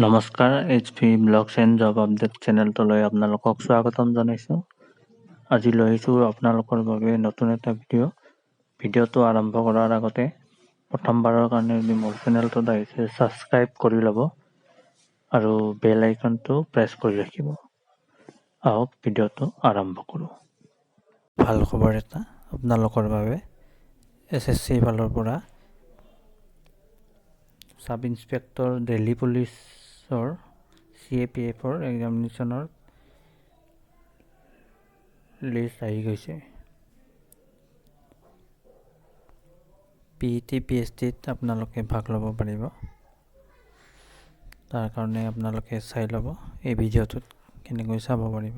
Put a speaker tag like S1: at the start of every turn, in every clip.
S1: নমস্কাৰ HP blogs and job update চেনেলটোলৈ আপোনালোকক স্বাগতম জনাইছোঁ। আজি লৈ আহিছোঁ আপোনালোকৰ বাবে নতুন এটা ভিডিঅ'টো আৰম্ভ কৰাৰ আগতে প্ৰথমবাৰৰ কাৰণে যদি মোৰ চেনেলটোত আহিছে ছাবস্ক্ৰাইব কৰি ল'ব আৰু বেল আইকনটো প্ৰেছ কৰি ৰাখিব। আহক ভিডিঅ'টো আৰম্ভ কৰোঁ। ভাল খবৰ এটা আপোনালোকৰ বাবে SSC ফালৰ পৰা সাব ইন্সপেক্টৰ দিল্লী পুলিচৰ CAPFৰ এক্সামিনেশ্যনৰ লিষ্ট আহি গৈছে। PET PSTত আপোনালোকে ভাগ ল'ব পাৰিব। তাৰ কাৰণে আপোনালোকে চাই ল'ব এই ভিডিঅ'টোত কেনেকৈ চাব পাৰিব।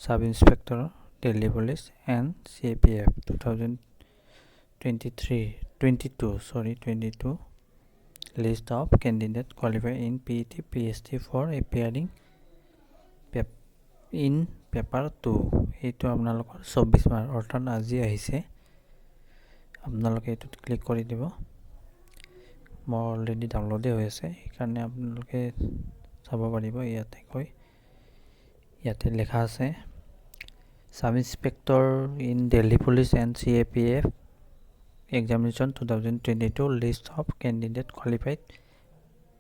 S1: Sub inspector Delhi police and CAPF 2022 list of candidates qualified in PET PST for appearing in paper 2 এইটো আপোনালোকৰ 24 মাৰ্চ অৰ্থাৎ আজি আহিছে। আপোনালোকে এইটোত ক্লিক কৰি দিব। মই অলৰেডি ডাউনলোডে হৈ আছে, সেইকাৰণে আপোনালোকে চাব পাৰিব। ইয়াতে লেখা আছে sub inspector in Delhi police and CAPF examination 2022 list of candidate qualified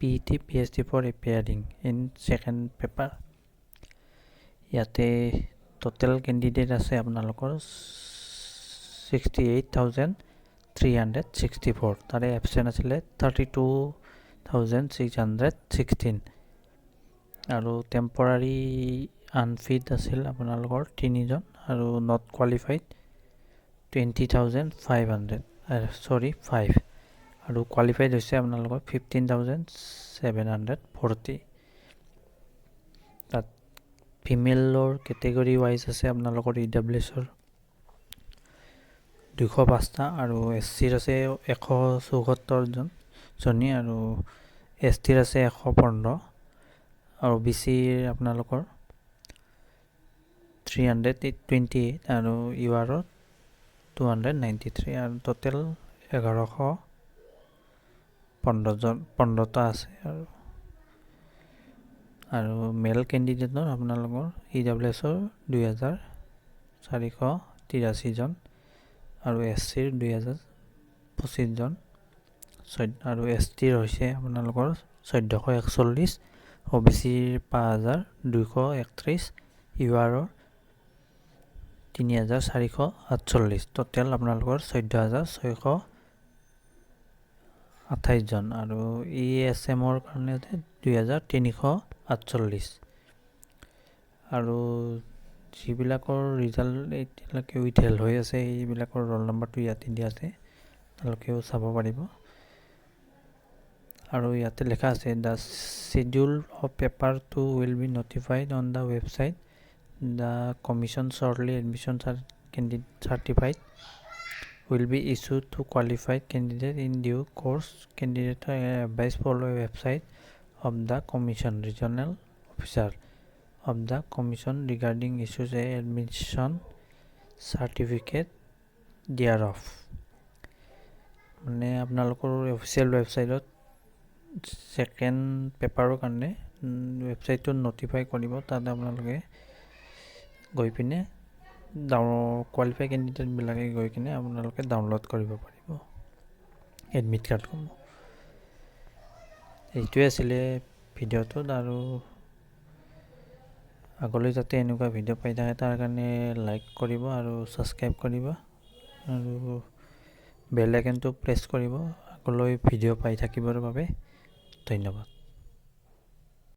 S1: PET PST for appearing in second paper। ইয়াতে total candidate আছে আপোনালোকৰ 68,364। তাৰে absent আছিলে 32,616 আৰু temporary unfit আছিল আপোনালোকৰ 3 জন আৰু not qualified 20,500 5 আৰু qualified হৈছে আপোনালোকৰ 15,740। তাত ফিমেলৰ কেটেগৰী ৱাইজ আছে আপোনালোকৰ EWSৰ 205টা আৰু SCৰ আছে 174 জনী আৰু STৰ আছে 115 আৰু BCৰ আপোনালোকৰ 328 আৰু URৰ 293 আৰু টোটেল 1115টা আছে আৰু মেল কেণ্ডিডেটৰ আপোনালোকৰ EWSৰ 2,483 জন আৰু SCৰ 2,025 জন আৰু STৰ হৈছে আপোনালোকৰ 1441 OBCৰ 5,231 URৰ 3,448 টোটেল আপোনালোকৰ 14,628 জন আৰু Assamৰ কাৰণে 2,348 আৰু যিবিলাকৰ ৰিজাল্ট এতিয়ালৈকে উইথহেল্ড হৈ আছে এইবিলাকৰ ৰোল নম্বৰটো ইয়াতে দিয়া আছে, আপোনালোকেও চাব পাৰিব। আৰু ইয়াতে লেখা আছে the schedule of paper 2 will be notified on the website. The commission shortly admission certified will be issued to qualified candidate in due course. Candidate advice follow website of the commission regional officer of the commission regarding issues a admission certificate thereof। মানে আপোনালোকৰ official ৱেবছাইটত second পেপাৰৰ কাৰণে ৱেবছাইটটো notify কৰিব। তাত আপোনালোকে গৈ পিনে কোৱালিফাই কেণ্ডিডেটবিলাকে গৈ কিনে আপোনালোকে ডাউনলোড কৰিব পাৰিব এডমিট কাৰ্ডসমূহ। এইটোৱে আছিলে ভিডিঅ'টোত আৰু আগলৈ যাতে এনেকুৱা ভিডিঅ' পাই থাকে তাৰ কাৰণে লাইক কৰিব আৰু ছাবস্ক্ৰাইব কৰিব আৰু বেল আইকনটো প্ৰেছ কৰিব আগলৈ ভিডিঅ' পাই থাকিবৰ বাবে। ধন্যবাদ।